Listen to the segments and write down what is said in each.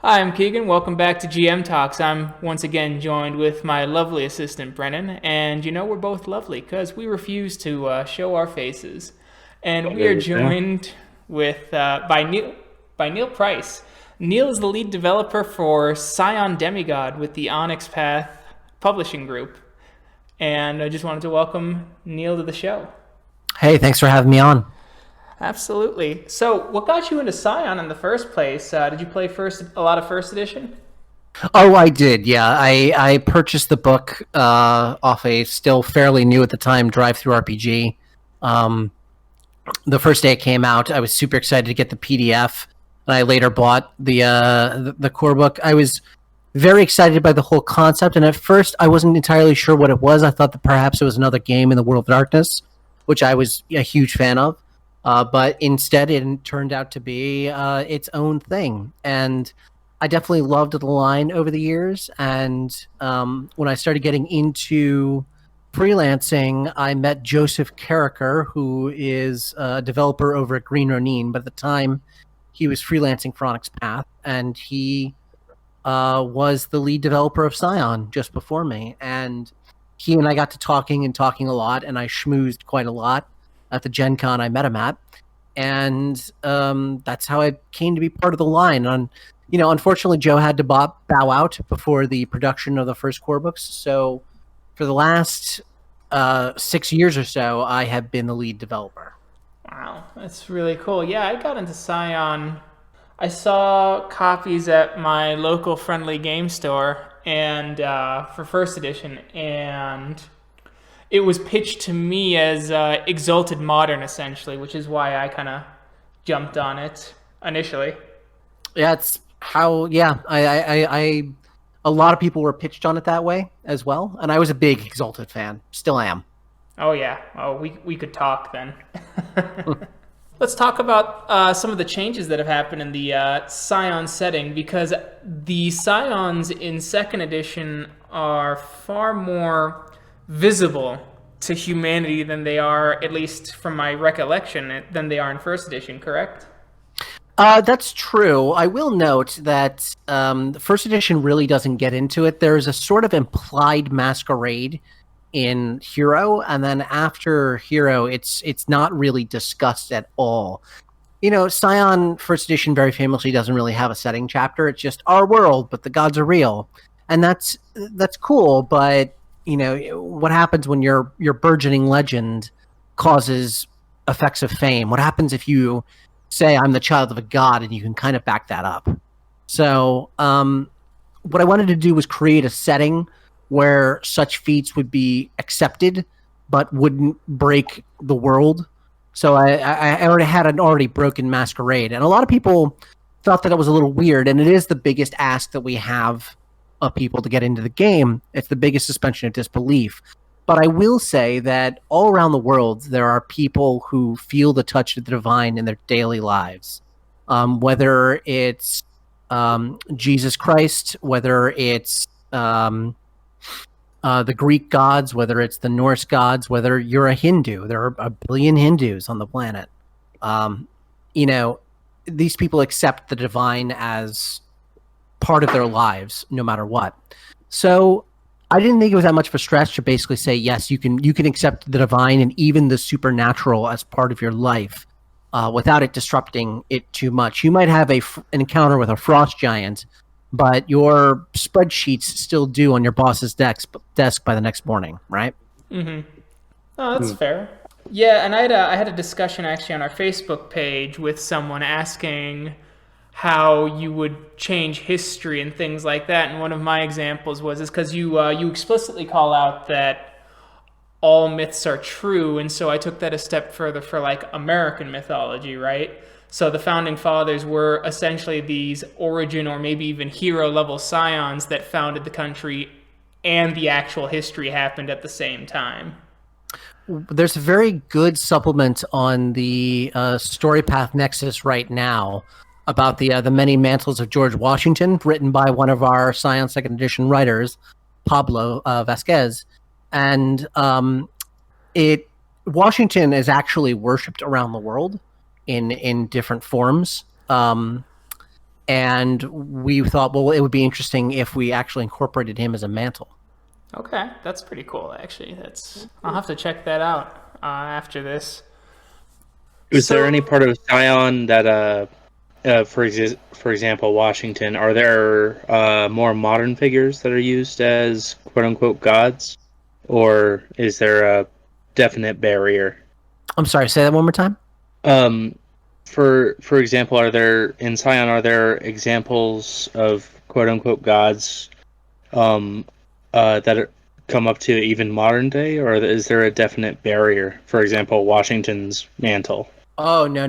Hi, I'm Keegan. Welcome back to GM Talks. I'm once again joined with my lovely assistant Brennan, and we're both lovely because we refuse to show our faces. And we are joined with by Neal Price. Neal is the lead developer for Scion Demigod with the Onyx Path publishing group, and I just wanted to welcome Neal to the show. Hey, thanks for having me on. Absolutely. So, what got you into Scion in the first place? Did you play a lot of first edition? Oh, I did. Yeah, I purchased the book off a still fairly new at the time drive-through RPG. Um, the first day it came out, I was super excited to get the PDF, and I later bought the core book. I was very excited by the whole concept, and at first I wasn't entirely sure what it was. I thought that perhaps it was another game in the World of Darkness, which I was a huge fan of. But instead, it turned out to be its own thing, and I definitely loved the line over the years. And when I started getting into freelancing, I met Joseph Carricker, who is a developer over at Green Ronin. But at the time, he was freelancing for Onyx Path, and he was the lead developer of Scion just before me. And he and I got to talking a lot, and I schmoozed quite a lot at the GenCon I met him at. And that's how I came to be part of the line. And unfortunately, Joe had to bow out before the production of the first core books. So for the last 6 years or so, I have been the lead developer. Wow, that's really cool. Yeah, I got into Scion. I saw copies at my local friendly game store and for first edition, and it was pitched to me as Exalted Modern, essentially, which is why I kind of jumped on it initially. Yeah, it's how. Yeah, a lot of people were pitched on it that way as well, and I was a big Exalted fan. Still am. Oh yeah. Oh, we could talk then. Let's talk about some of the changes that have happened in the Scion setting, because the Scions in second edition are far more visible to humanity than they are, at least from my recollection, than they are in first edition, correct? That's true. I will note that the first edition really doesn't get into it. There's a sort of implied masquerade in Hero, and then after Hero, it's not really discussed at all. Scion First Edition very famously doesn't really have a setting chapter. It's just our world, but the gods are real, and that's cool. But what happens when your burgeoning legend causes effects of fame? What happens if you say I'm the child of a god and you can kind of back that up? So, what I wanted to do was create a setting where such feats would be accepted, but wouldn't break the world. So I already had an already broken masquerade, and a lot of people thought that it was a little weird. And it is the biggest ask that we have of people to get into the game. It's the biggest suspension of disbelief. But I will say that all around the world, there are people who feel the touch of the divine in their daily lives. Whether it's Jesus Christ, whether it's the Greek gods, whether it's the Norse gods, whether you're a Hindu. There are a billion Hindus on the planet. Um, you know, these people accept the divine as part of their lives, no matter what. So I didn't think it was that much of a stretch to basically say, yes, you can accept the divine and even the supernatural as part of your life without it disrupting it too much. You might have an encounter with a frost giant, but your spreadsheets still due on your boss's desk by the next morning, right? Mm-hmm. Oh, that's fair. Yeah, and I had a discussion actually on our Facebook page with someone asking how you would change history and things like that. And one of my examples was is because you explicitly call out that all myths are true, and so I took that a step further for like American mythology, right? So the founding fathers were essentially these origin or maybe even hero level scions that founded the country, and the actual history happened at the same time. There's a very good supplement on the StoryPath Nexus right now about the many mantles of George Washington, written by one of our Science Second Edition writers, Pablo Vasquez, and it Washington is actually worshipped around the world in different forms. and we thought, well, it would be interesting if we actually incorporated him as a mantle. Okay, that's pretty cool. Actually, I'll have to check that out after this. Is there any So part of Scion that, for example, Washington, are there more modern figures that are used as quote unquote gods, or is there a definite barrier? I'm sorry, say that one more time. Um, for example, are there in Scion examples of quote unquote gods that come up to even modern day, or is there a definite barrier? For example, Washington's mantle. Oh, no.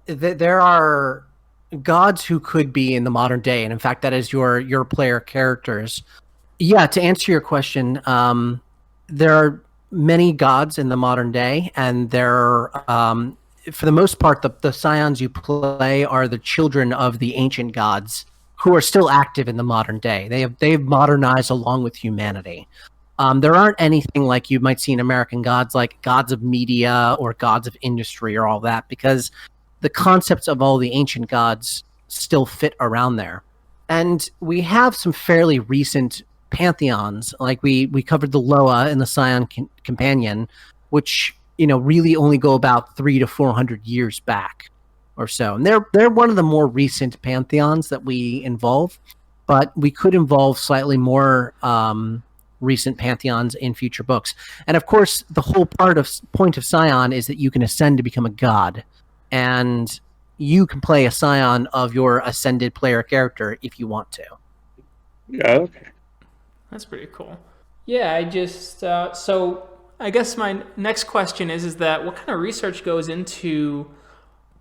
There are gods who could be in the modern day, and in fact, that is your player characters. Yeah, to answer your question, there are many gods in the modern day, and for the most part, the Scions you play are the children of the ancient gods who are still active in the modern day. They've modernized along with humanity. There aren't anything like you might see in American gods, like gods of media or gods of industry or all that, because the concepts of all the ancient gods still fit around there. And we have some fairly recent pantheons, like we covered the Loa and the Scion Companion, which really only go about 300 to 400 years back or so. And they're one of the more recent pantheons that we involve, but we could involve slightly more recent pantheons in future books. And of course, the whole point of Scion is that you can ascend to become a god, and you can play a Scion of your ascended player character if you want to. Okay. that's pretty cool. Yeah, I just so I guess my next question is that what kind of research goes into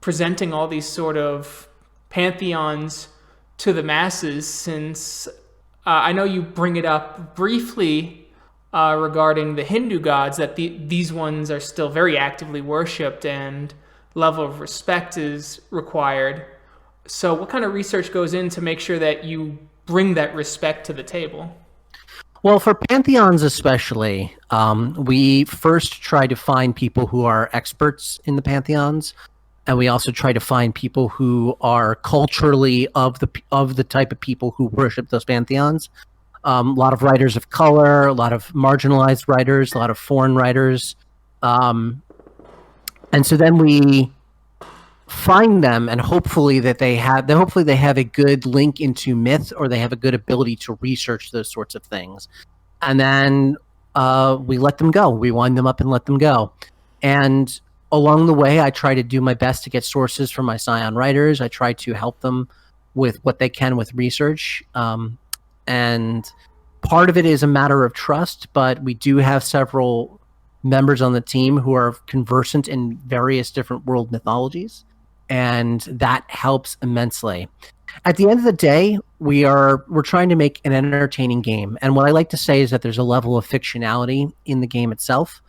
presenting all these sort of pantheons to the masses? Since I know you bring it up briefly regarding the Hindu gods, that these ones are still very actively worshipped and level of respect is required. So, what kind of research goes in to make sure that you bring that respect to the table? Well, for pantheons especially, we first try to find people who are experts in the pantheons, and we also try to find people who are culturally of the type of people who worship those pantheons. A lot of writers of color, a lot of marginalized writers, a lot of foreign writers, and so then we find them, and hopefully they have a good link into myth, or they have a good ability to research those sorts of things, and then we let them go. We wind them up and let them go, and along the way, I try to do my best to get sources from my Scion writers. I try to help them with what they can with research. And part of it is a matter of trust, but we do have several members on the team who are conversant in various different world mythologies, and that helps immensely. At the end of the day, we're trying to make an entertaining game, and what I like to say is that there's a level of fictionality in the game itself.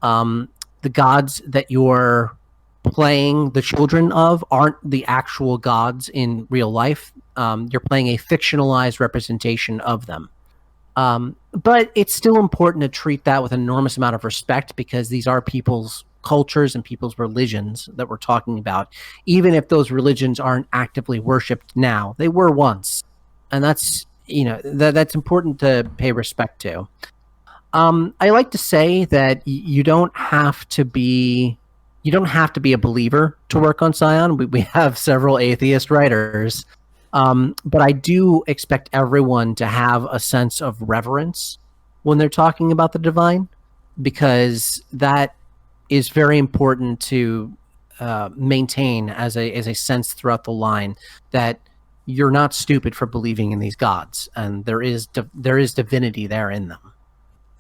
The gods that you're playing the children of aren't the actual gods in real life. You're playing a fictionalized representation of them. But it's still important to treat that with an enormous amount of respect, because these are people's cultures and people's religions that we're talking about. Even if those religions aren't actively worshipped now, they were once. And that's that's important to pay respect to. I like to say that you don't have to be a believer to work on Scion. We have several atheist writers, but I do expect everyone to have a sense of reverence when they're talking about the divine, because that is very important to maintain as a sense throughout the line that you're not stupid for believing in these gods, and there is divinity there in them.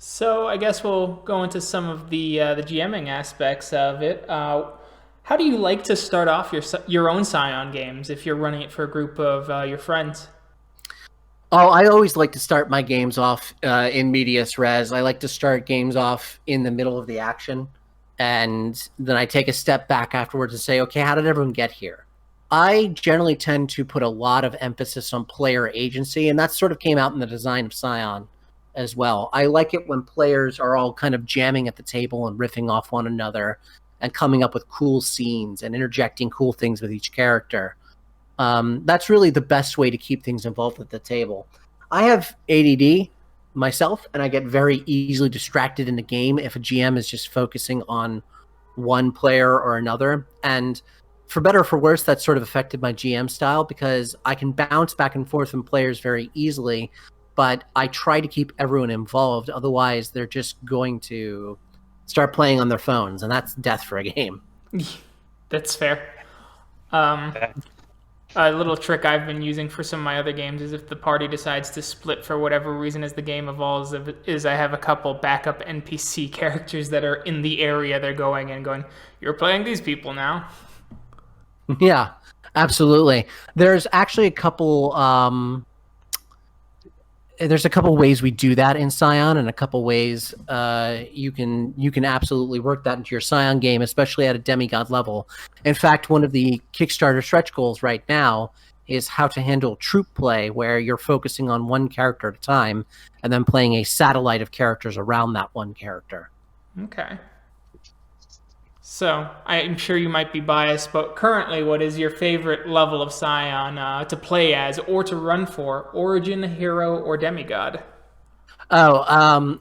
So I guess we'll go into some of the GMing aspects of it. How do you like to start off your own Scion games if you're running it for a group of your friends? Oh, I always like to start my games off in medias res. I like to start games off in the middle of the action, and then I take a step back afterwards and say, okay, how did everyone get here? I generally tend to put a lot of emphasis on player agency, and that sort of came out in the design of Scion as well. I like it when players are all kind of jamming at the table and riffing off one another and coming up with cool scenes and interjecting cool things with each character. That's really the best way to keep things involved at the table. I have ADD myself, and I get very easily distracted in the game if a GM is just focusing on one player or another. And for better or for worse, that's sort of affected my GM style because I can bounce back and forth from players very easily, but I try to keep everyone involved. Otherwise, they're just going to start playing on their phones, and that's death for a game. That's fair. A little trick I've been using for some of my other games is if the party decides to split for whatever reason as the game evolves, is I have a couple backup NPC characters that are in the area they're going and going, you're playing these people now. Yeah, absolutely. There's actually a couple ways we do that in Scion, and a couple ways you can absolutely work that into your Scion game, especially at a demigod level. In fact, one of the Kickstarter stretch goals right now is how to handle troop play, where you're focusing on one character at a time and then playing a satellite of characters around that one character. Okay. So, I'm sure you might be biased, but currently, what is your favorite level of Scion to play as or to run for? Origin, Hero, or Demigod? Oh,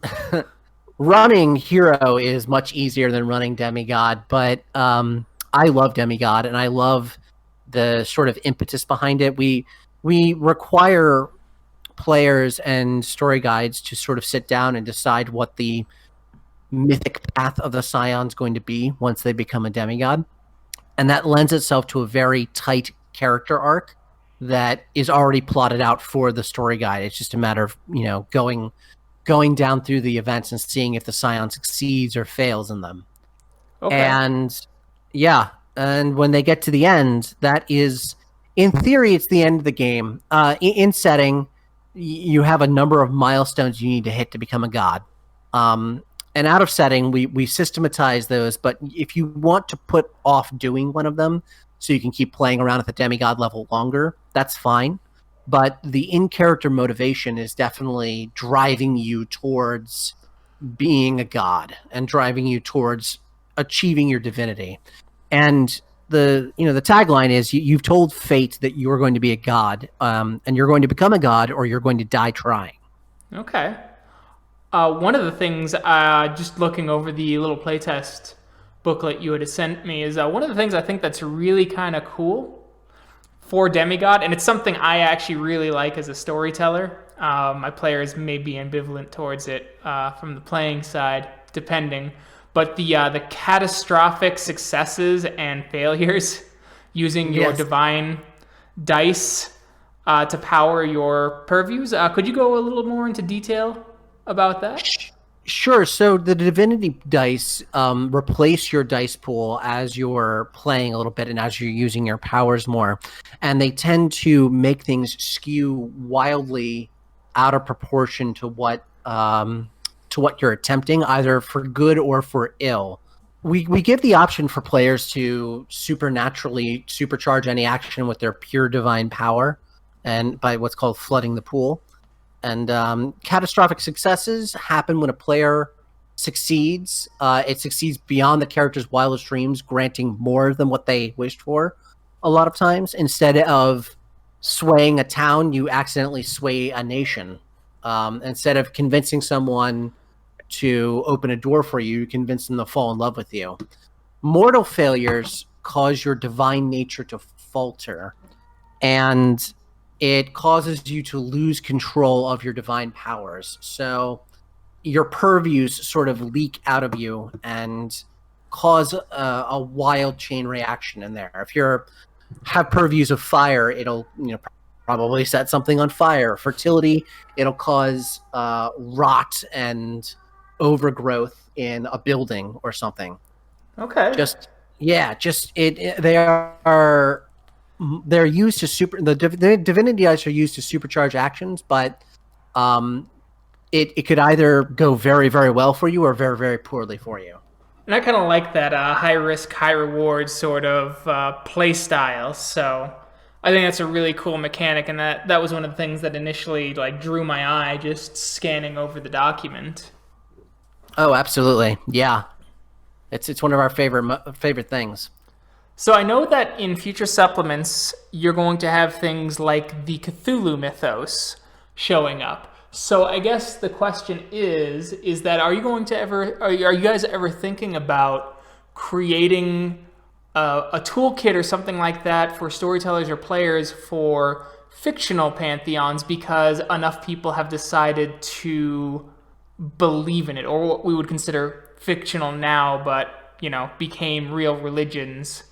running Hero is much easier than running Demigod, but I love Demigod, and I love the sort of impetus behind it. We require players and story guides to sort of sit down and decide what the mythic path of the Scion's going to be once they become a demigod. And that lends itself to a very tight character arc that is already plotted out for the story guide. It's just a matter of, going down through the events and seeing if the Scion succeeds or fails in them. Okay. And when they get to the end, that is, in theory, it's the end of the game. In setting, you have a number of milestones you need to hit to become a god. And out of setting, we systematize those, but if you want to put off doing one of them so you can keep playing around at the demigod level longer, that's fine. But the in-character motivation is definitely driving you towards being a god and driving you towards achieving your divinity. And the tagline is you've told fate that you're going to be a god, and you're going to become a god or you're going to die trying. Okay. One of the things, just looking over the little playtest booklet you had sent me, is one of the things I think that's really kind of cool for Demigod, and it's something I actually really like as a storyteller. My players may be ambivalent towards it from the playing side, depending, but the catastrophic successes and failures using your divine dice to power your purviews. Could you go a little more into detail about that? Sure. So the divinity dice replace your dice pool as you're playing a little bit and as you're using your powers more, and they tend to make things skew wildly out of proportion to what you're attempting, either for good or for ill. We give the option for players to supernaturally supercharge any action with their pure divine power, and by what's called flooding the pool. And catastrophic successes happen when a player succeeds. It succeeds beyond the character's wildest dreams, granting more than what they wished for. A lot of times, instead of swaying a town, you accidentally sway a nation. Instead of convincing someone to open a door for you, you convince them to fall in love with you. Mortal failures cause your divine nature to falter, and it causes you to lose control of your divine powers. So your purviews sort of leak out of you and cause a wild chain reaction in there. If you have purviews of fire, it'll probably set something on fire. Fertility, it'll cause rot and overgrowth in a building or something. Okay. They're used to the divinity dice are used to supercharge actions, but it could either go very, very well for you or very, very poorly for you. And I kind of like that high risk, high reward sort of play style. So I think that's a really cool mechanic, and that was one of the things that initially drew my eye just scanning over the document. Oh, absolutely, yeah. It's one of our favorite things. So I know that in future supplements, you're going to have things like the Cthulhu mythos showing up. So I guess the question is that are you going to ever, are you guys ever thinking about creating a toolkit or something like that for storytellers or players for fictional pantheons because enough people have decided to believe in it, or what we would consider fictional now, but, became real religions?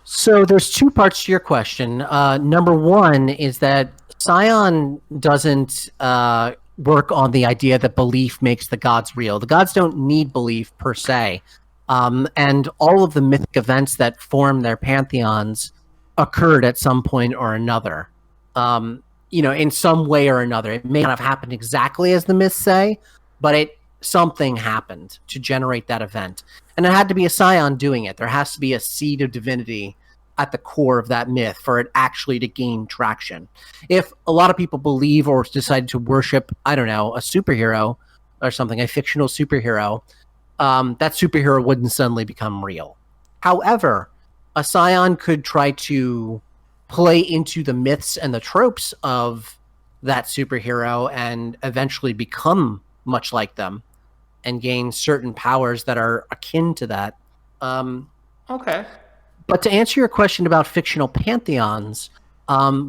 So there's two parts to your question. Number one is that Scion doesn't work on the idea that belief makes the gods real. The gods don't need belief per se. And all of the mythic events that form their pantheons occurred at some point or another. In some way or another. It may not have happened exactly as the myths say, but something happened to generate that event. And it had to be a Scion doing it. There has to be a seed of divinity at the core of that myth for it actually to gain traction. If a lot of people believe or decide to worship, I don't know, a superhero or something, a fictional superhero, that superhero wouldn't suddenly become real. However, a Scion could try to play into the myths and the tropes of that superhero and eventually become much like them and gain certain powers that are akin to that. Okay. But to answer your question about fictional pantheons,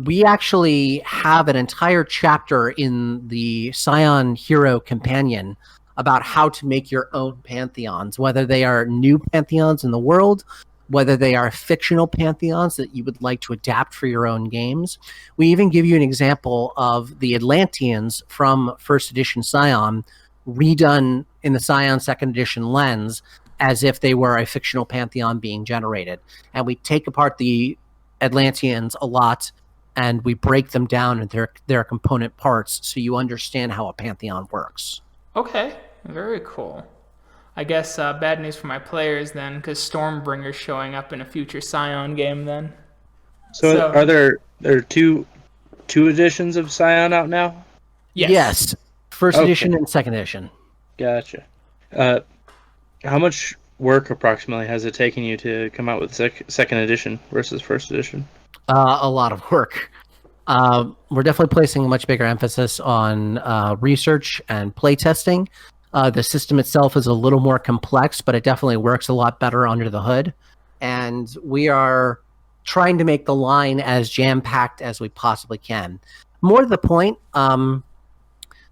we actually have an entire chapter in the Scion Hero Companion about how to make your own pantheons, whether they are new pantheons in the world, whether they are fictional pantheons that you would like to adapt for your own games. We even give you an example of the Atlanteans from first edition Scion redone in the Scion second edition lens as if they were a fictional pantheon being generated. And we take apart the Atlanteans a lot and we break them down into their component parts so you understand how a pantheon works. Okay, very cool. I guess bad news for my players then, because Stormbringer's showing up in a future Scion game then. So are there two editions of Scion out now? Yes. First edition and second edition. Gotcha. How much work approximately has it taken you to come out with second edition versus first edition? A lot of work. We're definitely placing a much bigger emphasis on research and playtesting. The system itself is a little more complex, but it definitely works a lot better under the hood. And we are trying to make the line as jam-packed as we possibly can. More to the point,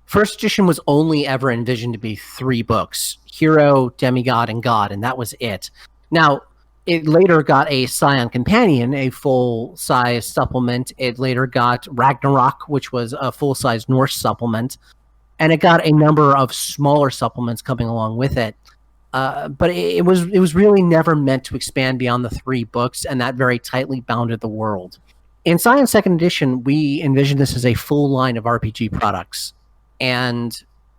first edition was only ever envisioned to be 3 books: Hero, Demigod, and God, and that was it. Now, it later got a Scion Companion, a full-size supplement. It later got Ragnarok, which was a full-size Norse supplement. And it got a number of smaller supplements coming along with it. But it was really never meant to expand beyond the 3 books, and that very tightly bounded the world. In Scion second edition, we envisioned this as a full line of RPG products. And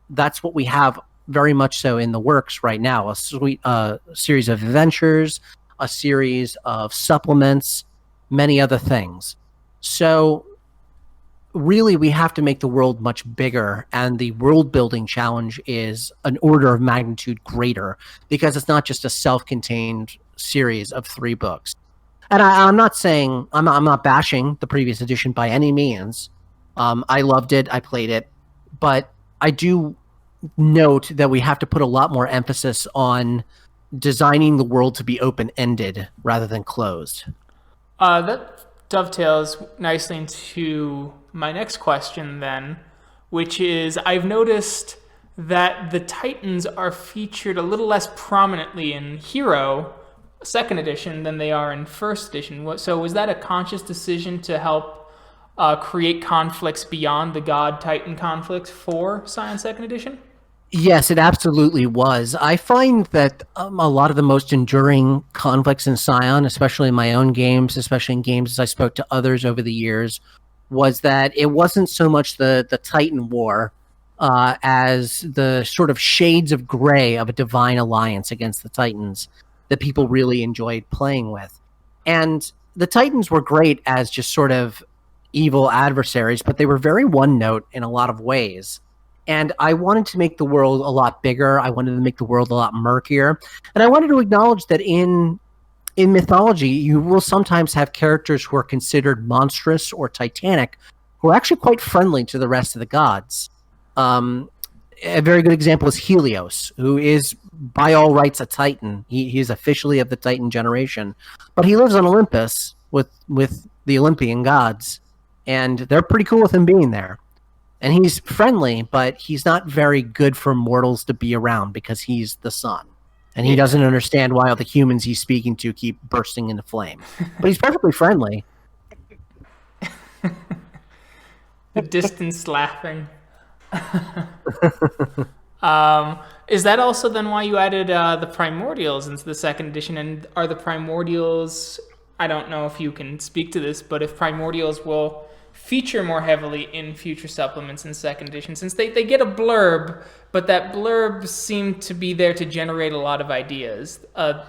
that's what we have very much so in the works right now. A series of adventures, a series of supplements, many other things. So really, we have to make the world much bigger, and the world building challenge is an order of magnitude greater because it's not just a self-contained series of 3 books. And I'm not saying I'm not bashing the previous edition by any means. I loved it, I played it, but I do note that we have to put a lot more emphasis on designing the world to be open-ended rather than closed. That dovetails nicely into my next question then, which is I've noticed that the Titans are featured a little less prominently in Hero second edition than they are in first edition. So was that a conscious decision to help create conflicts beyond the God-Titan conflicts for Scion second edition? Yes, it absolutely was. I find that a lot of the most enduring conflicts in Scion, especially in my own games, especially in games as I spoke to others over the years, was that it wasn't so much the Titan War as the sort of shades of gray of a divine alliance against the Titans that people really enjoyed playing with. And the Titans were great as just sort of evil adversaries, but they were very one-note in a lot of ways. And I wanted to make the world a lot bigger. I wanted to make the world a lot murkier. And I wanted to acknowledge that in in mythology, you will sometimes have characters who are considered monstrous or titanic, who are actually quite friendly to the rest of the gods. A very good example is Helios, who is by all rights a Titan. He is officially of the Titan generation, but he lives on Olympus with the Olympian gods, and they're pretty cool with him being there. And he's friendly, but he's not very good for mortals to be around because he's the sun. And he doesn't understand why all the humans he's speaking to keep bursting into flame. But he's perfectly friendly. The distance laughing. Is that also then why you added the Primordials into the second edition? And are the Primordials, I don't know if you can speak to this, but if Primordials will feature more heavily in future supplements in second edition, since they get a blurb, but that blurb seemed to be there to generate a lot of ideas,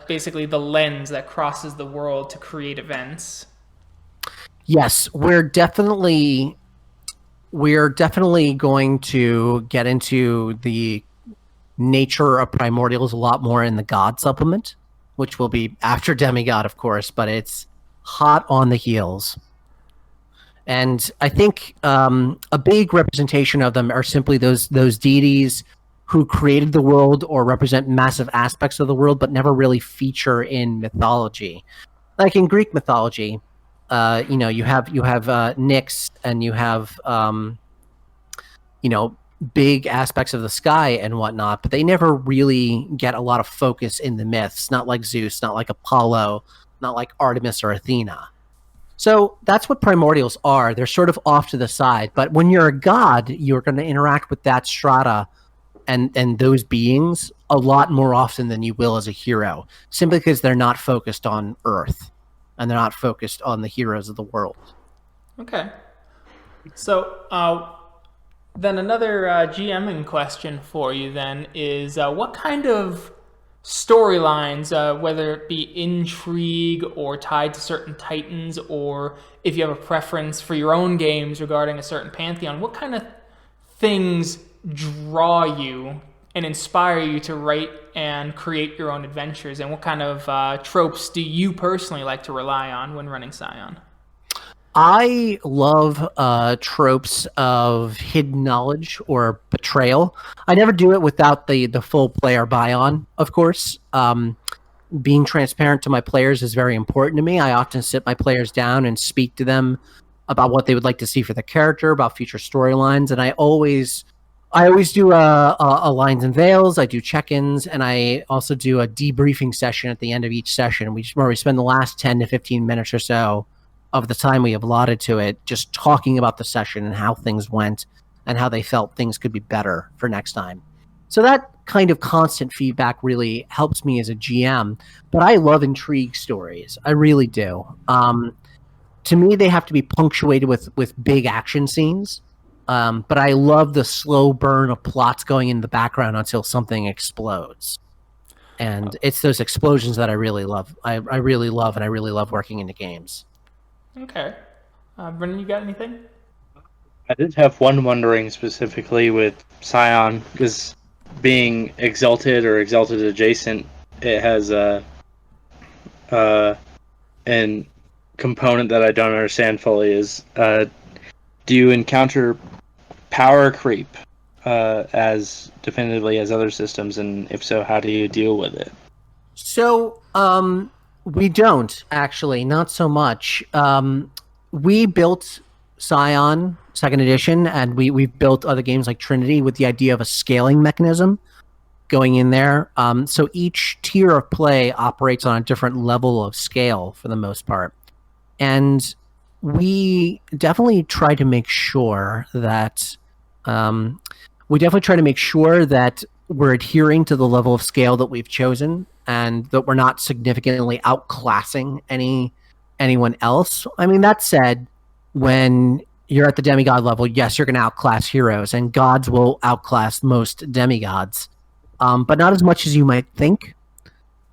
basically the lens that crosses the world to create events. Yes, we're definitely going to get into the nature of Primordials a lot more in the God supplement, which will be after Demigod, of course, but it's hot on the heels. And I think a big representation of them are simply those deities who created the world or represent massive aspects of the world, but never really feature in mythology. Like in Greek mythology, you have Nyx, and you have big aspects of the sky and whatnot, but they never really get a lot of focus in the myths. Not like Zeus, not like Apollo, not like Artemis or Athena. So that's what Primordials are. They're sort of off to the side. But when you're a god, you're going to interact with that strata and those beings a lot more often than you will as a hero, simply because they're not focused on Earth and they're not focused on the heroes of the world. Okay. So then another GMing question for you then is what kind of storylines, whether it be intrigue or tied to certain titans, or if you have a preference for your own games regarding a certain pantheon, what kind of things draw you and inspire you to write and create your own adventures, and what kind of tropes do you personally like to rely on when running Scion? I love tropes of hidden knowledge or betrayal. I never do it without the full player buy-on, of course. Being transparent to my players is very important to me. I often sit my players down and speak to them about what they would like to see for the character, about future storylines, and I always do a lines and veils. I do check-ins, and I also do a debriefing session at the end of each session, where we spend the last 10 to 15 minutes or so of the time we have allotted to it just talking about the session and how things went and how they felt things could be better for next time. So that kind of constant feedback really helps me as a GM, but I love intrigue stories. I really do. To me, they have to be punctuated with big action scenes, but I love the slow burn of plots going in the background until something explodes. And it's those explosions that I really love. I really love, and I really love working into games. Okay. Brendan, you got anything? I did have one wondering specifically with Scion, because being Exalted or Exalted adjacent, it has an component that I don't understand fully is, do you encounter power creep as definitively as other systems, and if so, how do you deal with it? So, we don't, actually, not so much. We built Scion 2nd edition, and we've built other games like Trinity with the idea of a scaling mechanism going in there. So each tier of play operates on a different level of scale for the most part. And we definitely try to make sure that we're adhering to the level of scale that we've chosen, and that we're not significantly outclassing anyone else. I mean, that said, when you're at the demigod level, yes, you're going to outclass heroes, and gods will outclass most demigods, but not as much as you might think.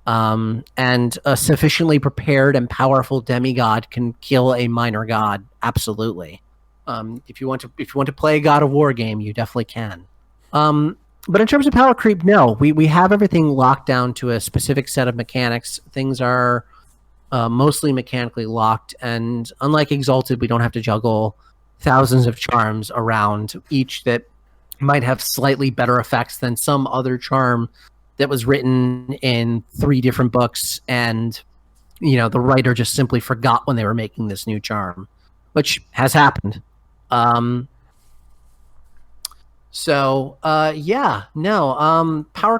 And a sufficiently prepared and powerful demigod can kill a minor god, absolutely. If you want to play a God of War game, you definitely can. But in terms of power creep, no. We have everything locked down to a specific set of mechanics. Things are mostly mechanically locked. And unlike Exalted, we don't have to juggle thousands of charms around, each that might have slightly better effects than some other charm that was written in 3 different books, and the writer just simply forgot when they were making this new charm, which has happened. Power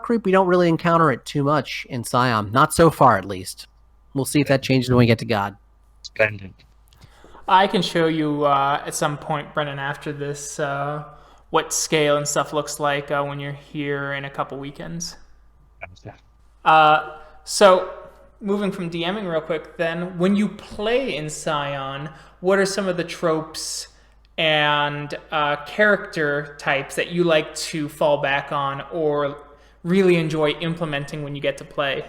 creep, we don't really encounter it too much in Scion, not so far at least. We'll see if that changes when we get to God. Splendid. I can show you at some point, Brennan, after this, what scale and stuff looks like when you're here in a couple weekends. So, moving from DMing real quick then, when you play in Scion, what are some of the tropes and character types that you like to fall back on or really enjoy implementing when you get to play?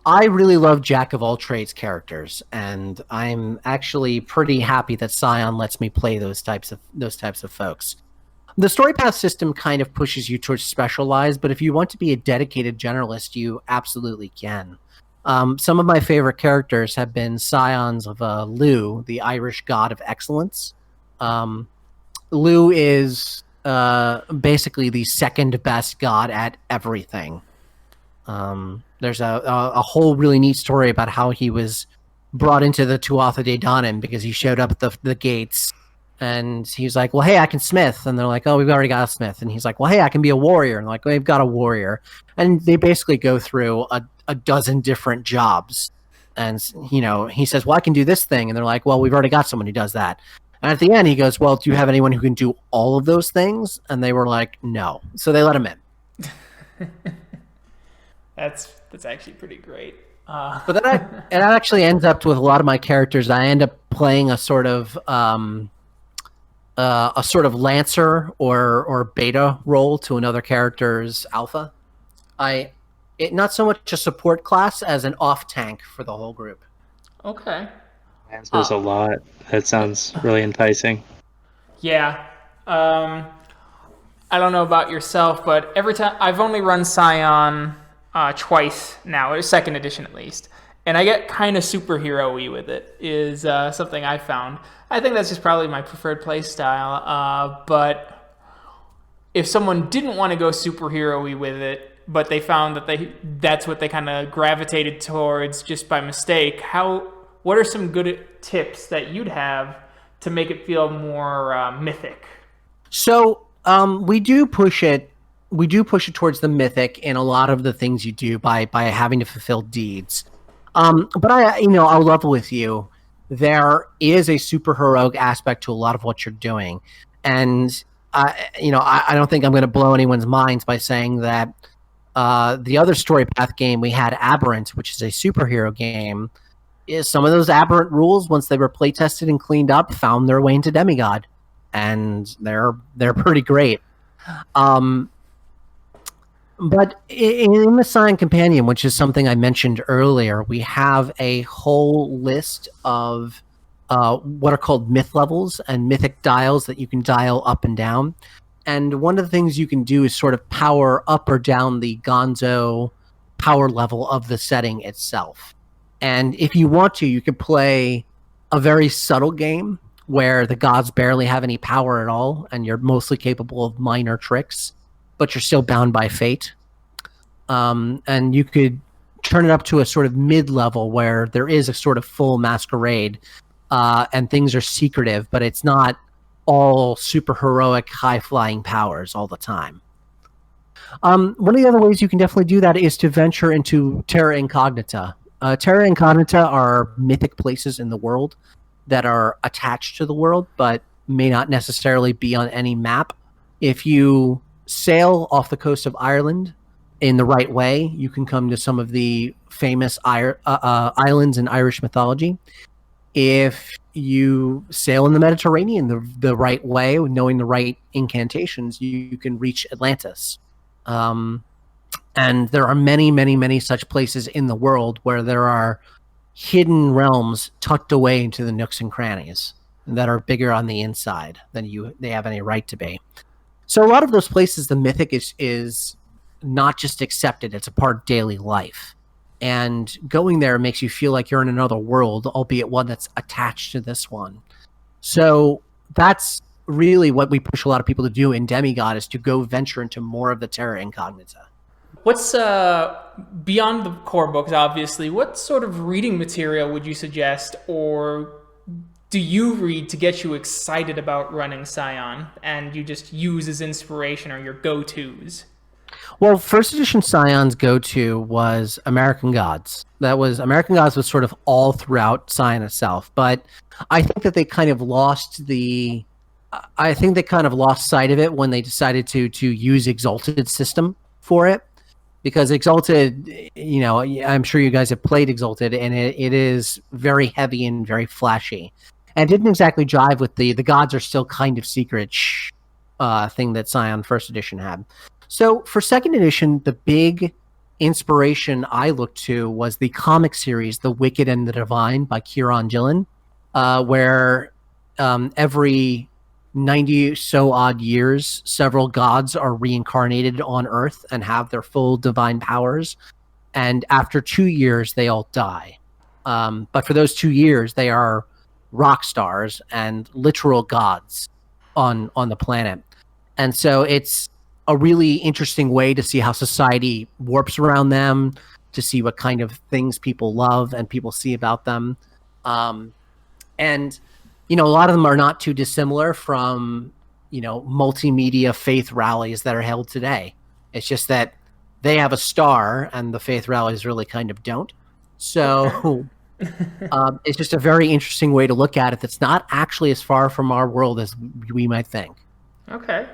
I really love Jack of all trades characters, and I'm actually pretty happy that Scion lets me play those types of folks. The story path system kind of pushes you towards specialized, but if you want to be a dedicated generalist, you absolutely can. Some of my favorite characters have been Scions of Lugh, the Irish god of excellence. Lugh is basically the second best god at everything. There's a whole really neat story about how he was brought into the Tuatha De Danann because he showed up at the gates, and he's like, well, hey, I can smith. And they're like, oh, we've already got a smith. And he's like, well, hey, I can be a warrior. And they're like, well, we've got a warrior. And they basically go through a dozen different jobs. And, he says, well, I can do this thing. And they're like, well, we've already got someone who does that. And at the end, he goes, well, do you have anyone who can do all of those things? And they were like, no. So they let him in. That's actually pretty great. But then it actually ends up with a lot of my characters. I end up playing a sort of lancer or beta role to another character's alpha. Not so much a support class as an off tank for the whole group. Okay. There's a lot. That sounds really enticing. Yeah. I don't know about yourself, but every time I've only run Scion twice now, or 2nd edition at least, and I get kind of superhero-y with it, is something I found. I think that's just probably my preferred play style, but if someone didn't want to go superhero-y with it, but they found that that's what they kind of gravitated towards just by mistake, what are some good tips that you'd have to make it feel more mythic? So we do push it towards the mythic in a lot of the things you do by having to fulfill deeds. But I'll level with you. There is a super heroic aspect to a lot of what you're doing, and I don't think I'm going to blow anyone's minds by saying that the other story path game we had, Aberrant, which is a superhero game, is some of those Aberrant rules, once they were play tested and cleaned up, found their way into Demigod, and they're pretty great. But in the Scion Companion, which is something I mentioned earlier, we have a whole list of what are called myth levels and mythic dials that you can dial up and down. And one of the things you can do is sort of power up or down the gonzo power level of the setting itself. And if you want to, you could play a very subtle game where the gods barely have any power at all, and you're mostly capable of minor tricks, but you're still bound by fate. And you could turn it up to a sort of mid-level where there is a sort of full masquerade, and things are secretive, but it's not all super heroic, high-flying powers all the time. One of the other ways you can definitely do that is to venture into Terra Incognita. Terra Incognita are mythic places in the world that are attached to the world, but may not necessarily be on any map. If you sail off the coast of Ireland in the right way, you can come to some of the famous islands in Irish mythology. If you sail in the Mediterranean the right way, knowing the right incantations, you can reach Atlantis. And there are many, many, many such places in the world where there are hidden realms tucked away into the nooks and crannies that are bigger on the inside than they have any right to be. So a lot of those places, the mythic is not just accepted, it's a part of daily life. and going there makes you feel like you're in another world, albeit one that's attached to this one. So that's really what we push a lot of people to do in Demigod, is to go venture into more of the Terra Incognita. What's beyond the core books, obviously, what sort of reading material would you suggest, or do you read to get you excited about running Scion and you just use as inspiration or your go-tos? Well, first edition Scion's go-to was American Gods. American Gods was sort of all throughout Scion itself, but I think that they kind of lost sight of it when they decided to use Exalted system for it. Because Exalted, I'm sure you guys have played Exalted, and it is very heavy and very flashy. And it didn't exactly jive with the gods are still kind of secret thing that Scion first edition had. So for second edition, the big inspiration I looked to was the comic series, The Wicked and the Divine by Kieran Gillen, where every 90 so odd years, several gods are reincarnated on Earth and have their full divine powers. And after 2 years, they all die. But for those 2 years, they are rock stars and literal gods on the planet. And so it's a really interesting way to see how society warps around them, to see what kind of things people love and people see about them. And a lot of them are not too dissimilar from, multimedia faith rallies that are held today. It's just that they have a star and the faith rallies really kind of don't. So it's just a very interesting way to look at it that's not actually as far from our world as we might think. Okay.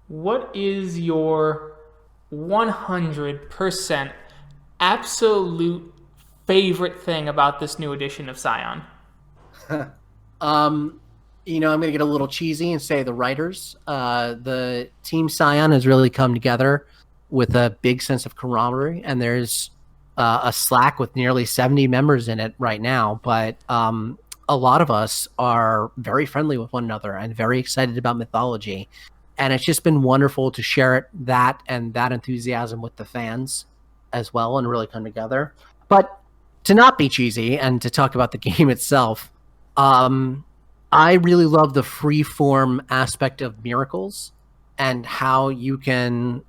What is your 100% absolute favorite thing about this new edition of Scion? I'm going to get a little cheesy and say the writers. The Team Scion has really come together with a big sense of camaraderie, and there's a Slack with nearly 70 members in it right now, but a lot of us are very friendly with one another and very excited about Mythology. And it's just been wonderful to share that enthusiasm with the fans as well and really come together. But to not be cheesy and to talk about the game itself, I really love the free-form aspect of miracles and how you can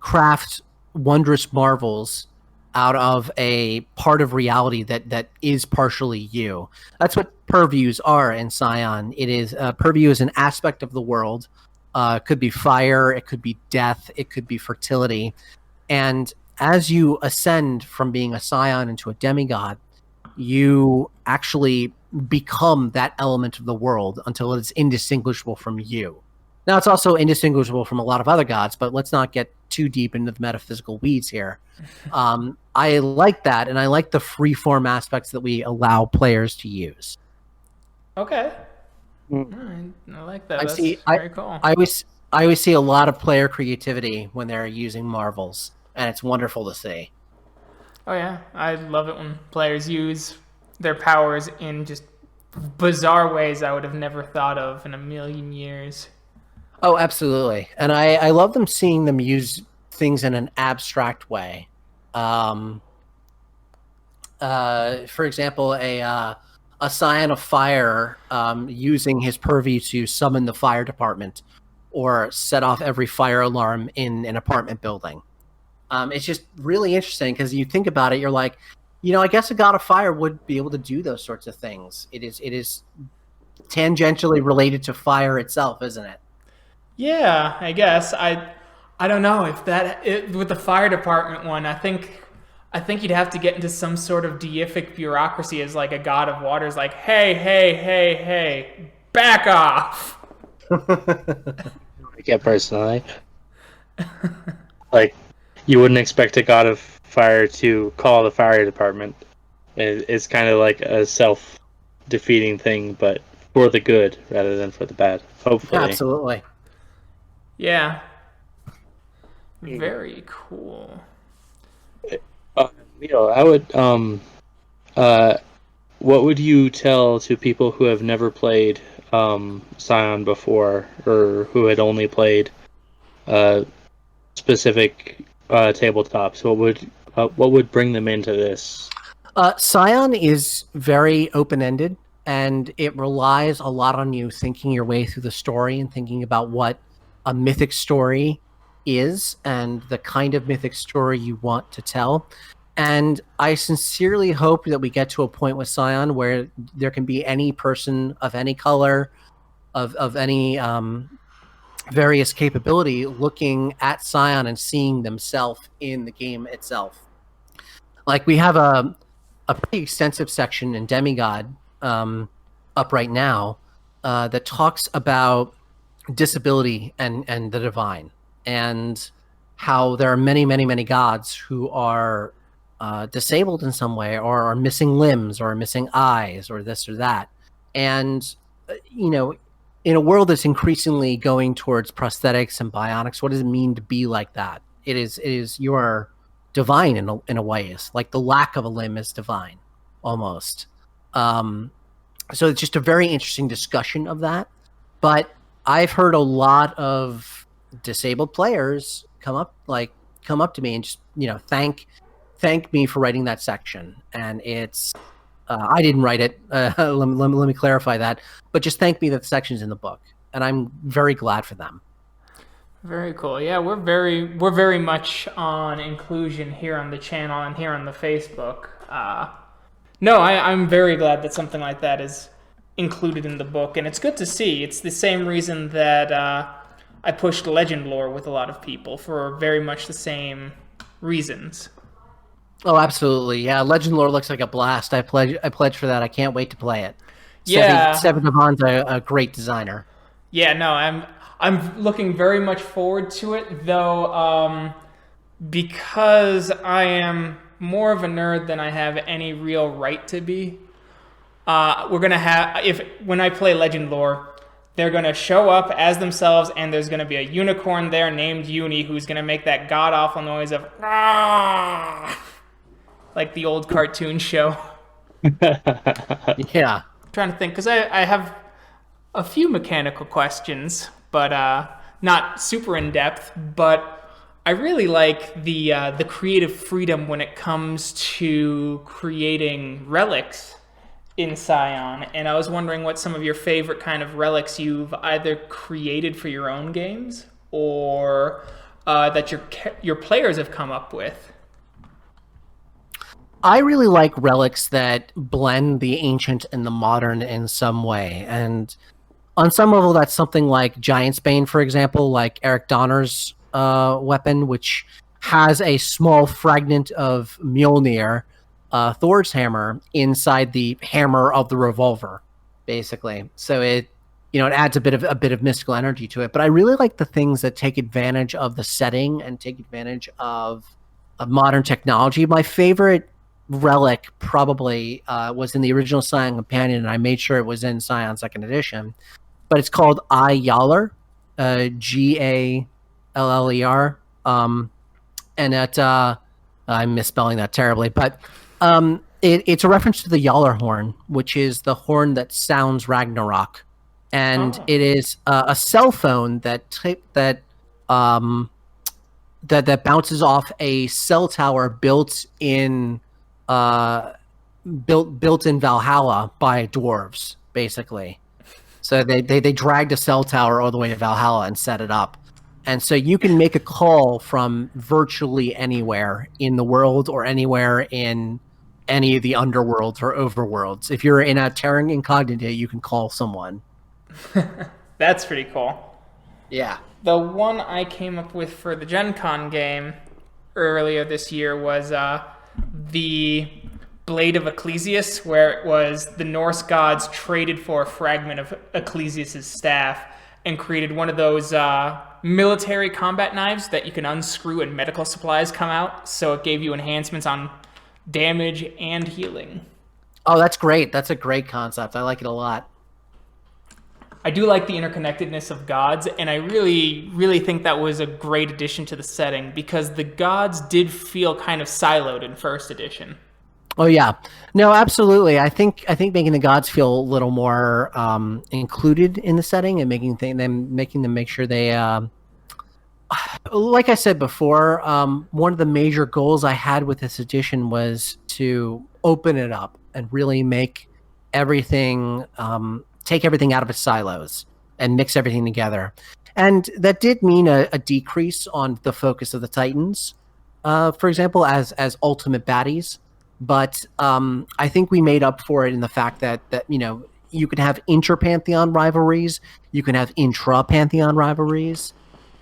craft wondrous marvels out of a part of reality that is partially you. That's what purviews are in Scion. It is purview is an aspect of the world. It could be fire, it could be death, it could be fertility. And as you ascend from being a Scion into a demigod, you actually become that element of the world until it's indistinguishable from you. Now, it's also indistinguishable from a lot of other gods, but let's not get too deep into the metaphysical weeds here. I like that, and I like the free-form aspects that we allow players to use. Okay. I like that. That's very cool. I always see a lot of player creativity when they're using marvels, and it's wonderful to see. Oh yeah, I love it when players use their powers in just bizarre ways I would have never thought of in a million years. Oh, absolutely. And I love seeing them use things in an abstract way. For example, a Scion of Fire using his purview to summon the fire department or set off every fire alarm in an apartment building. It's just really interesting because you think about it, you're like, I guess a god of fire would be able to do those sorts of things. It is tangentially related to fire itself, isn't it? Yeah, I guess. I don't know if with the fire department one, I think you'd have to get into some sort of deific bureaucracy as like a god of water is like, hey, back off. I get personally. Like, you wouldn't expect a god of fire to call the fire department. It's kind of like a self-defeating thing, but for the good rather than for the bad. Hopefully. Absolutely. Yeah. Very cool. Neal, I would what would you tell to people who have never played Scion before, or who had only played specific tabletops? What would bring them into this? Scion is very open-ended, and it relies a lot on you thinking your way through the story and thinking about what a mythic story is and the kind of mythic story you want to tell. And I sincerely hope that we get to a point with Scion where there can be any person of any color, of any various capability, looking at Scion and seeing themselves in the game itself. Like, we have a pretty extensive section in Demigod up right now that talks about disability and the divine, and how there are many, many, many gods who are disabled in some way, or are missing limbs, or are missing eyes, or this or that. And, in a world that's increasingly going towards prosthetics and bionics, what does it mean to be like that? It is you are divine in a way. It's like the lack of a limb is divine, almost. So it's just a very interesting discussion of that. But I've heard a lot of disabled players come up to me and just thank me for writing that section. And it's I didn't write it. Let me clarify that. But just thank me that the section's in the book, and I'm very glad for them. Very cool. Yeah, we're very much on inclusion here on the channel and here on the Facebook. No, I'm very glad that something like that is included in the book, and it's good to see. It's the same reason that I pushed Legend Lore with a lot of people, for very much the same reasons. Oh, absolutely. Yeah, Legend Lore looks like a blast. I pledge for that. I can't wait to play it. Yeah. Stefan Devon's a great designer. Yeah, no, I'm looking very much forward to it, though, because I am more of a nerd than I have any real right to be. We're gonna have, when I play Legend Lore, they're gonna show up as themselves, and there's gonna be a unicorn there named Uni who's gonna make that god awful noise of like the old cartoon show. Yeah. I'm trying to think, because I have a few mechanical questions, but not super in depth. But I really like the creative freedom when it comes to creating relics in Scion, and I was wondering what some of your favorite kind of relics you've either created for your own games, or that your players have come up with. I really like relics that blend the ancient and the modern in some way. And on some level, that's something like Giant's Bane, for example, like Eric Donner's weapon, which has a small fragment of Mjolnir, Thor's hammer, inside the hammer of the revolver, basically. So it adds a bit of mystical energy to it. But I really like the things that take advantage of the setting and take advantage of modern technology. My favorite relic probably was in the original Scion Companion, and I made sure it was in Scion 2nd Edition. But it's called Yaller, Galler, and that I'm misspelling that terribly, but it's a reference to the Yaller horn, which is the horn that sounds Ragnarok, and it is a cell phone that bounces off a cell tower built in Valhalla by dwarves, basically. So they dragged a cell tower all the way to Valhalla and set it up. And so you can make a call from virtually anywhere in the world, or anywhere in any of the underworlds or overworlds. If you're in a Terran Incognita, you can call someone. That's pretty cool. Yeah. The one I came up with for the GenCon game earlier this year was the Blade of Ecclesias, where it was the Norse gods traded for a fragment of Ecclesias's staff and created one of those military combat knives that you can unscrew and medical supplies come out. So it gave you enhancements on damage and healing. Oh, that's great. That's a great concept. I like it a lot. I do like the interconnectedness of gods, and I really, really think that was a great addition to the setting, because the gods did feel kind of siloed in 1st edition. Oh yeah, no, absolutely. I think making the gods feel a little more included in the setting, and making them make sure they like I said before, one of the major goals I had with this edition was to open it up and really make everything, take everything out of its silos and mix everything together. And that did mean a decrease on the focus of the Titans, for example, as ultimate baddies. But I think we made up for it in the fact that you can have inter-pantheon rivalries, you can have intra-pantheon rivalries,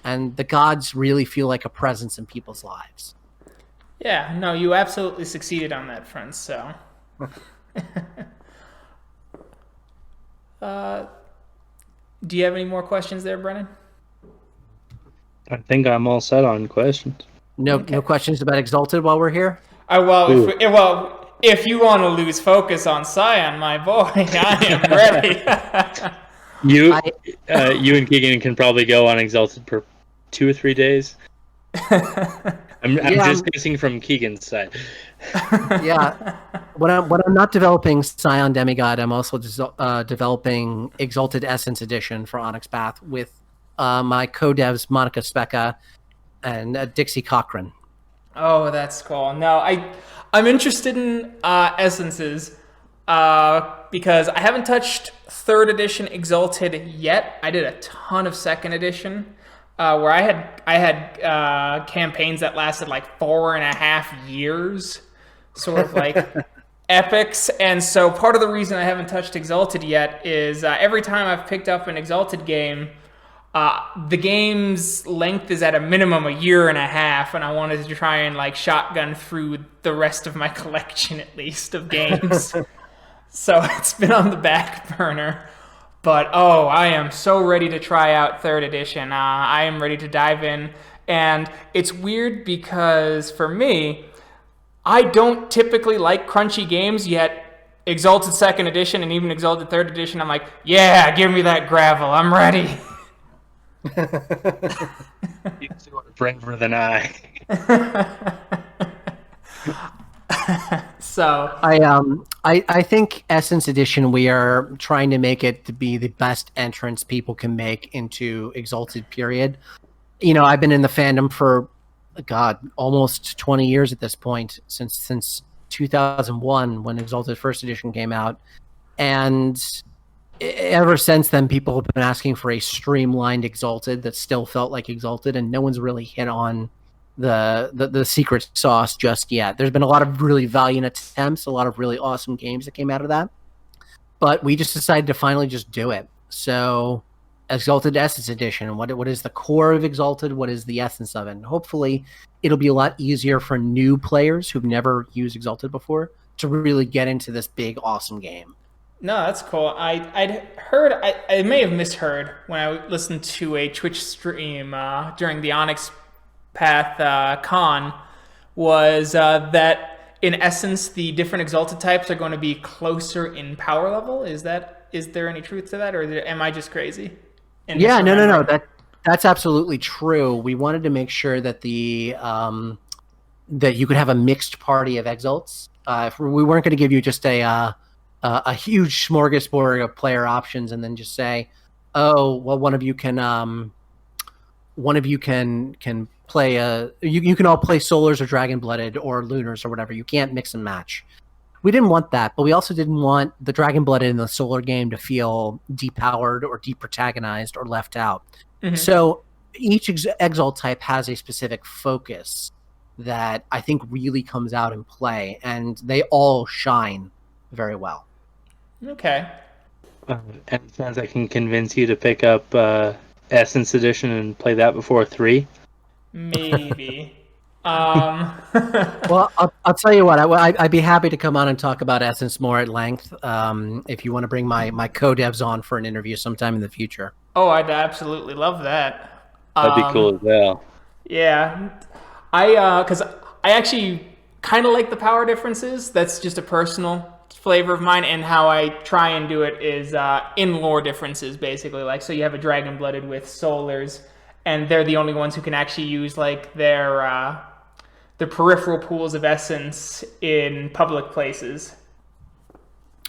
and the gods really feel like a presence in people's lives. Yeah, no, you absolutely succeeded on that front, so. Do you have any more questions there, Brennan? I think I'm all set on questions. No questions about Exalted while we're here? If you want to lose focus on Scion, my boy, I am ready. You and Keegan can probably go on Exalted per 2 or 3 days. I'm just guessing from Keegan's side. Yeah. When I'm not developing Scion Demigod, I'm also developing Exalted Essence Edition for Onyx Path with my co-devs Monica Specca and Dixie Cochran. Oh, that's cool. No, I'm interested in essences because I haven't touched 3rd edition Exalted yet. I did a ton of 2nd edition where I had campaigns that lasted like 4.5 years, sort of like epics. And so part of the reason I haven't touched Exalted yet is every time I've picked up an Exalted game, the game's length is at a minimum 1.5 years, and I wanted to try and like shotgun through the rest of my collection at least of games. So it's been on the back burner. But I am so ready to try out 3rd edition. I am ready to dive in. And it's weird because for me, I don't typically like crunchy games, yet Exalted 2nd edition and even Exalted 3rd edition, I'm like, yeah, give me that gravel. I'm ready. You two are braver than I. So I think Essence Edition, we are trying to make it to be the best entrance people can make into Exalted period. I've been in the fandom for almost 20 years at this point, since 2001 when Exalted 1st edition came out, and ever since then people have been asking for a streamlined Exalted that still felt like Exalted, and no one's really hit on the secret sauce just yet. There's been a lot of really valiant attempts, a lot of really awesome games that came out of that, but we just decided to finally just do it. So Exalted Essence Edition, what is the core of Exalted, what is the essence of it, and hopefully it'll be a lot easier for new players who've never used Exalted before to really get into this big awesome game. No, that's cool. I'd heard, I may have misheard when I listened to a Twitch stream during the Onyx Path con, was that in essence the different Exalted types are going to be closer in power level. Is there any truth to that, or am I just crazy? Yeah, no. That's absolutely true. We wanted to make sure that that you could have a mixed party of Exalts. We weren't going to give you just a huge smorgasbord of player options and then just say, oh, well, one of you can play you can all play Solars or Dragon Blooded or Lunars or whatever. You can't mix and match. We didn't want that, but we also didn't want the Dragon Blooded and the Solar game to feel depowered or deprotagonized or left out. Mm-hmm. So each Exalt type has a specific focus that I think really comes out in play, and they all shine very well. Okay. And since I can convince you to pick up Essence Edition and play that before 3? Maybe. Well, I'll tell you what. I'd be happy to come on and talk about Essence more at length. If you want to bring my co-devs on for an interview sometime in the future. Oh, I'd absolutely love that. That'd be cool as well. Yeah, because I actually kind of like the power differences. That's just a personal flavor of mine, and how I try and do it is in lore differences, basically. Like, so you have a Dragon Blooded with Solars, and they're the only ones who can actually use like their peripheral pools of essence in public places.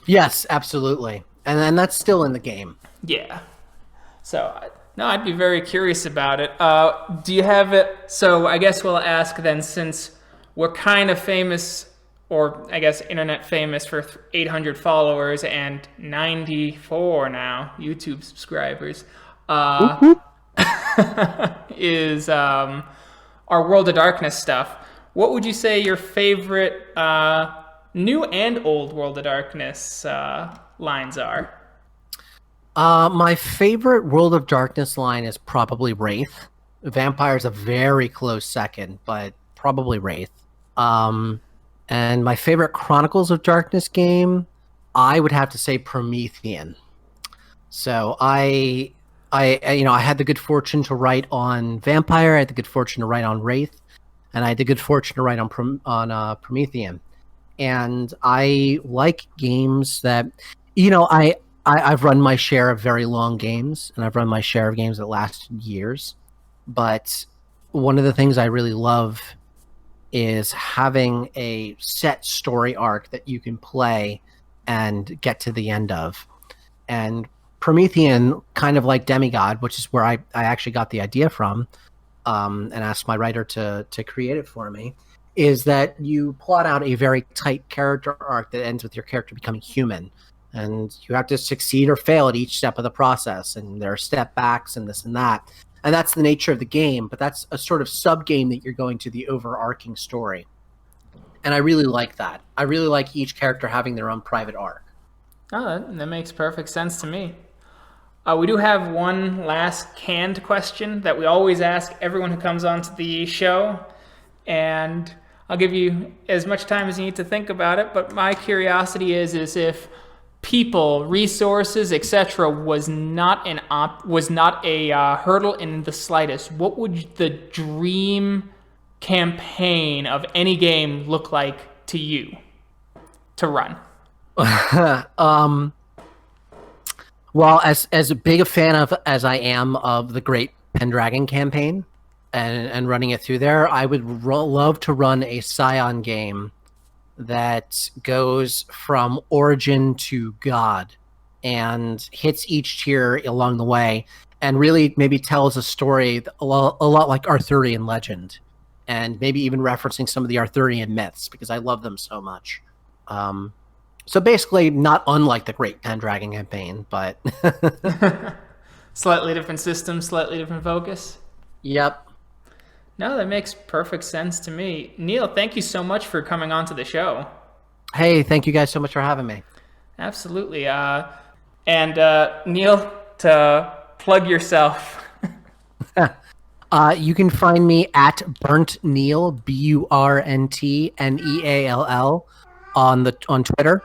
Yes, absolutely, and then that's still in the game. Yeah. So No, I'd be very curious about it. Do you have it? So I guess we'll ask then, since we're kind of famous, or I guess internet famous for 800 followers and 94 now YouTube subscribers, is our World of Darkness stuff. What would you say your favorite new and old World of Darkness lines are? My favorite World of Darkness line is probably Wraith. Vampire's a very close second, but probably Wraith. And my favorite Chronicles of Darkness game, I would have to say Promethean. So I had the good fortune to write on Vampire. I had the good fortune to write on Wraith, and I had the good fortune to write on Promethean. And I like games that, I've run my share of very long games, and I've run my share of games that last years. But one of the things I really love is having a set story arc that you can play and get to the end of. And Promethean, kind of like Demigod, which is where I actually got the idea from, and asked my writer to create it for me, is that you plot out a very tight character arc that ends with your character becoming human. And you have to succeed or fail at each step of the process. And there are step backs and this and that. And that's the nature of the game, but that's a sort of sub-game that you're going to the overarching story. And I really like that. I really like each character having their own private arc. Oh, that makes perfect sense to me. We do have one last canned question that we always ask everyone who comes onto the show. And I'll give you as much time as you need to think about it. But my curiosity is if people, resources, etc., was not a hurdle in the slightest, what would the dream campaign of any game look like to you to run? Well, as big a fan as I am of the Great Pendragon campaign and running it through there, I would love to run a Scion game that goes from origin to God and hits each tier along the way and really maybe tells a story a lot like Arthurian legend, and maybe even referencing some of the Arthurian myths because I love them so much. So basically not unlike the Great Pendragon campaign, but Slightly different system, slightly different focus. Yep. No, that makes perfect sense to me. Neal, thank you so much for coming on to the show. Hey, thank you guys so much for having me. Absolutely. And Neal, to plug yourself. You can find me at Burnt Neal, BURNTNEALL, on Twitter.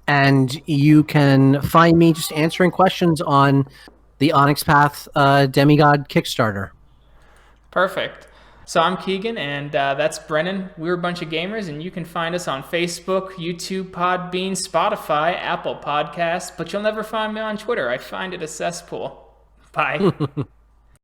And you can find me just answering questions on the Onyx Path Demigod Kickstarter. Perfect. So I'm Keegan, and that's Brennan. We're a bunch of gamers, and you can find us on Facebook, YouTube, Podbean, Spotify, Apple Podcasts, but you'll never find me on Twitter. I find it a cesspool. Bye.